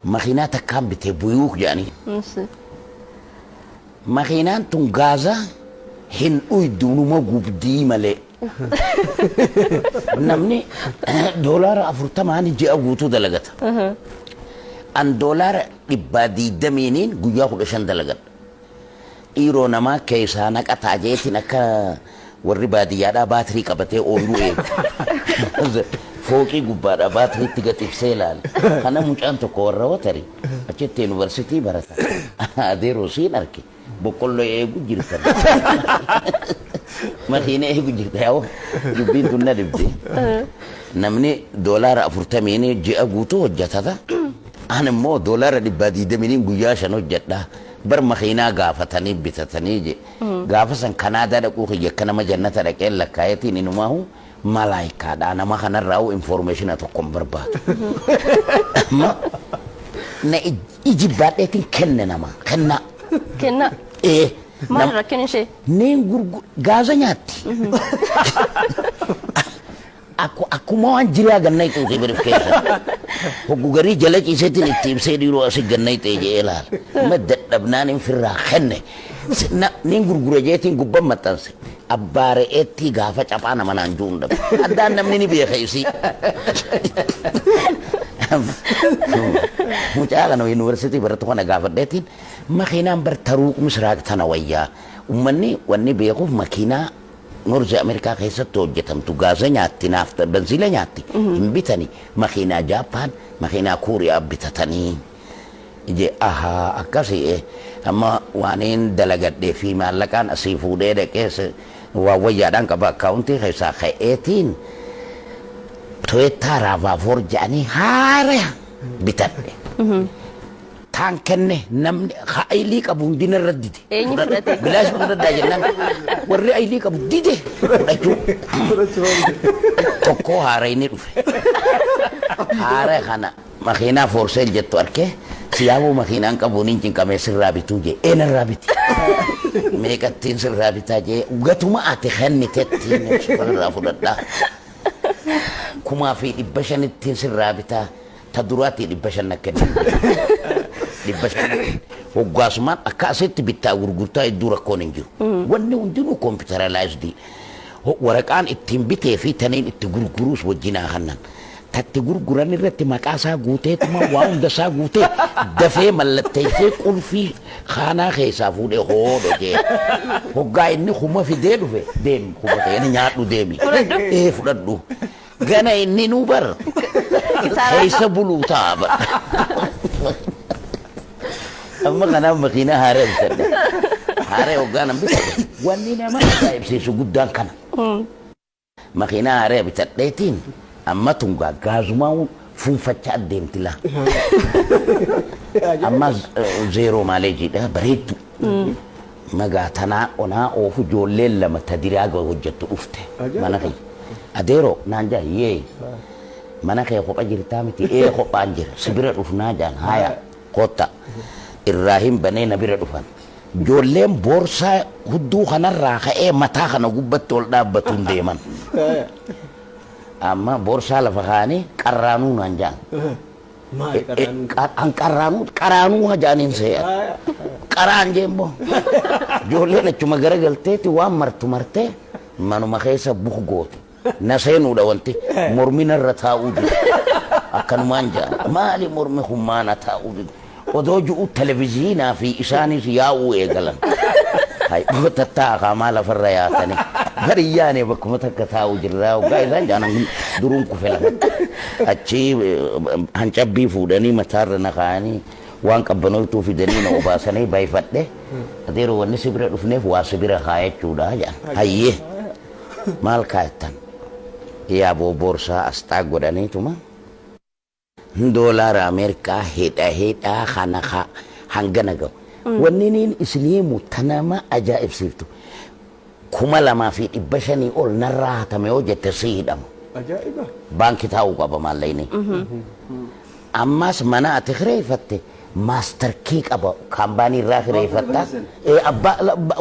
makiinaa takkaan bitee buyuuk jedhanii. ماشي Makiinaan tun gaaza hin uyduunuma gubdii malee. Namni doolaara 40 ji'a guutuu dalagata. An doolaara 120 guyyaa 15 dalagadha. Dhiiroo namaa keessaa naqataa jeetiin akka warri baadiyyaadhaa baatirii qabatee ooyiruu eegu. Fooqii gubbaadhaa baatiriitti gaxibsee ilaala. Kana mucaan tokko warra watarii achitti yuunivarsiitii barata. Adeeroo siin arge boqqolloo eegu jirtan. Makiina eegu jirta yaa'u dubbiin tun na dhibde. Namni doolaara 40 ji'a guutuu hojjetata. An immoo doolaara 120 guyyaa 5 hojjedha. Bar makiinaa gaafatanii bitatanii je. Gaafa san Kanaadaa dhaquu kiyya akka nama jannata dhaqee lakkaayetiin inumaahu malaayikaadha nama kanarraa informaationa tokko hin barbaadu. Na ijibbaadheetiin kenne nama kenna. كنا ما ركني شيء Neen gaaza nyaatti. Akkuma waan jiraa gannay tuutee bariif keessa. Hoggu garii jala ciiseetiin itti ibsee dhiiroo asii gannay ta'e jee ilaala. Ma dadhabnaan hin firraa kenne. Neen gurgura jeetiin gubbaan maxxanse. Abbaa re'eetti gaafa caphaa nama naan jiru hin dhabu. Addaan namni ni beeka isii. Mucaa kana yuunivarsiitii barattu kana gaafadheetiin makiinaan bar taruuq misraaq tana wayyaa. Uummanni wanni beekuuf makiinaa Noorzi Ameerikaa keessatti hojjetamtu gaaza nyaatti naafta benziila nyaatti hin bitanii makiinaa Jaappaan makiinaa Kooriyaa bitatanii. Je ahaa akkasii amma waaniin dalagadhee fi maallaqaan asii fuudhee dhaqee waa wayyaadhaan qaba akkaawuntii keessaa ka'eetiin Toyota Raavaafoor jedhanii haara bitadhe. Taan kenne namni aylii qabu hundina irra dide. Eenyu fudhate? Bilaash fudhadhaa jennaan warri aylii qabu dide fudhachuu. Tokko haara inni dhufe. Haara kana makiinaa foorseel jettu arkee siyaabuu makiinaan qabuun hin cinqamee sirraa bituu jee eenarraa biti. Meeqattiin sirraa bitaa jee gatuma ati kenniteettiin irraa fudhadhaa. 1500 sirraa bitaa ta duraatii 500 kenna. 500 hoggaasumaan akka asitti bittaa gurgurtaa iddoo rakkoon hin jiru. Wanni hundinuu kompiitaraalaayizdi. Waraqaan ittiin bitee fi taniin itti gurguruus wajjinaa hannan. Tatti gurguran irratti maqaa isaa guuteetuma waa hunda isaa guutee dafee mallatteessee qulfii kaanaa keessaa fuudhee hoodho jee. Hoggaa inni kuma fidee dhufe deemi kuma ta'e nyaadhu deemi. Fudhadhu. Gana inni nuu bar. Keessa buluu ta'a bar. Amma kanaaf makiinaa haaree bitadhe. Haaree hoggaa nan bitadhe. Wanni nama ibsiisu guddaan kana. Makiinaa haaree bitadheetiin amma tungaa gaazumaa fuunfachaa adeemti laa. Amma zeeroo maaleejiidha bareeddu. Magaatanaa onaa oofu ijoolleen lama tadiraa hojjettu dhufte mana kee. Adeeroo naan jaa yee mana kee kopha jirtaa miti kophaan jira si bira dhufnaa jaan haya kotta irraa hin banee na bira dhufan. Ijoolleen boorsaa hudduu kanarraa ka'ee mataa kana gubbatti ol dhaabbatuun deeman. Amma boorsaa lafa kaanii qarraanuu naan jaan. Qaraanuu hajaaniin see'a. Qaraan jeembo. Ijoolleen achuma garagalteeti waan martu martee manuma keessa buku goote. Na seenuudha wanti mormina irra taa'uu jiru. Akkanumaan jaan maali mormi hummaana taa'uu jiru. Odoo ji'u televezyiinaa fi isaanis yaa'uu eegalan. Tattaa akaamaa lafarra yaatanii. Gariyyaanee bakkuma takka taa'uu jirraa hoggaa isaan jaanan duruun kufelan. Achii hancabbii fuudhanii mataarra naqaanii waan qabbanootuu fidanii na obaasanii baay'ifadhe. Adeeroo wanni si bira dhufneef waa si bira kaayachuudha jaan. Hayyee maal kaayattan? Yaaboo boorsaa asxaa godhaniituma. Doolaara Ameerikaa hedhaa kana hangana gahu. Wanni niin isiniimu tanama ajaa'ibsiiftu. 2500 ol narraa hatame yoo jette si hidhamu. Ajaa'iba. Baankii taa'uu qaba maallayni. Ammas mana ati kireeffatte maaster kii qaba kaampaanii irraa kireeffatta.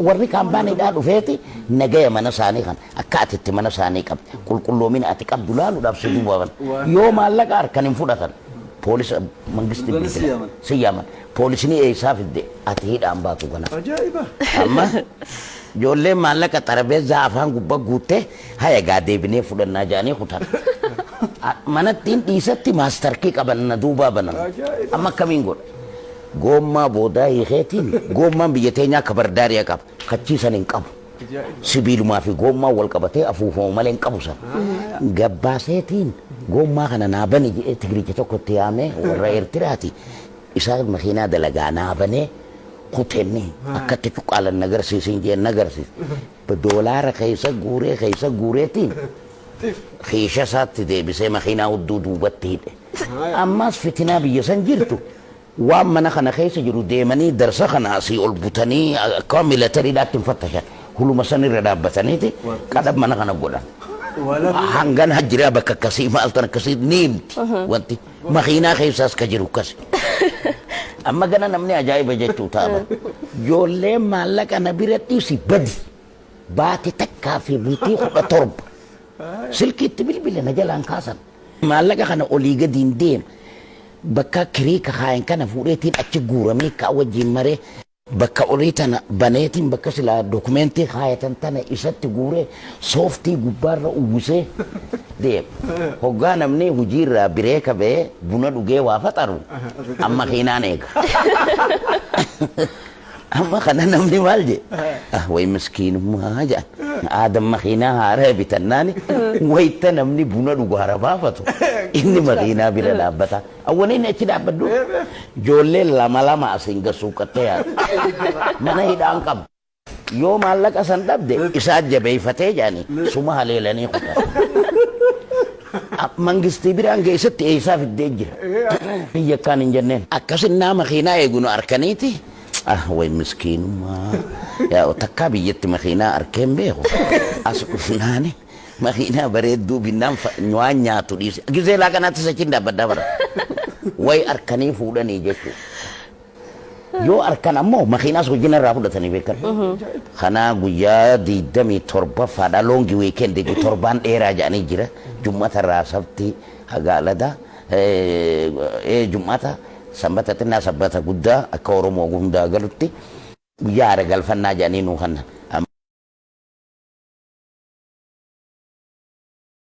Warri kaampaaniidhaa dhufeeti nagaya mana isaanii kan akka ati itti mana isaanii qabdi. Qulqulloomina ati qabdu laaluudhaaf si duubaban. Yoo maallaqa harkan hin fudhatan. poolis mangisti Gana bilbila siyaaman. siyaaman poolisni eessaa fidde ati hidhaan baatu kana Ajaa'iba. amma ijoollee maallaqa xarabeezaa afaan gubbaa guuttee haya gaa deebinee fudhannaa jedhanii kutan manattiin dhiisatti maastarkii qaban na duubaa banan Ajaa'iba. amma akkamiin godha goommaa boodaa hiikeetiin goommaan biyya teenyaa akka bardaariyaa qaba kachiisan hin qabu Ajaa'iba. sibiilumaa fi goommaa wal qabatee afuufamu malee hin qabu san gabbaaseetiin goommaa kana naabani jedhee tigiricha tokkotti yaamee warra eertiraati isaa makiinaa dalagaa naabanee kutenne akkatti cuqqaalan nagarsiisin jeen nagarsiis doolaara keessa guureetiin Keesha isaatti deebisee makiinaa hudduu duubatti hidhe. Ammas fitinaa biyya san jirtu waan mana kana keessa jiru deemanii darsa kana asii ol butanii akka milatariidhaatti hin fattashan. Huluma san irra dhaabbataniiti qadab mana kana godhan. Hangan hajjiraa bakka akkasii maaltan akkasii ni himti wanti makiinaa keessaas ka jiru akkasi. Amma gana namni ajaa'iba jechuu ta'a. Ijoolleen maallaqa na bira dhiisi badi baate takkaa fi riitii 17. Silkiitti bilbila na jalaan kaasan. Maallaqa kana olii gadi hin deema. Bakka kirii kakaayan kana fuudheetiin achi guuramee kaa wajjin maree bakka olii tana baneetiin bakka silaa dokumentii kaayatan tana isatti guuree sooftii gubbaarra uwwisee deema. Hoggaa namni hojiirraa biree kabee buna dhugee waa faxaru amma kiinaan eega. Amma kana namni maal je way miskiinummaa jedhan aadam makiinaa haaraa bitannaani wayita namni buna dhugu harabaafatu inni makiinaa bira dhaabbata awwaniin achi dhaabbaddu ijoollee lama asiin gasuuqattee yaadu mana hidhaan qabu yoo maallaqa san dhabde isaa jabeeyfatee jedhanii suma haleelanii kutan mangistii biraan geessatti eessaa fiddee jira biyya akkaan hin jenneen akkasinnaa makiinaa eegunu arkaniiti way miskiinummaa yaa takkaa biyyatti makiinaa arkeen beeku as dhufnaani makiinaa bareedduu binnaan waan nyaatu dhiise gizee laa kanaatti sachiin dhaabbaddaa bara way arkanii fuudhanii jechuu yoo arkan ammoo makiinaas wajjin irraa fudhatanii beekan kanaa guyyaa 27 faadha loongi weekendii torbaan dheeraa jedhanii jira jummata irraa sabti hagaalada jummata sanbata xinnaa sabbata guddaa akka oromoo hundaa galutti guyyaa aara galfannaa jedhanii nuu kannan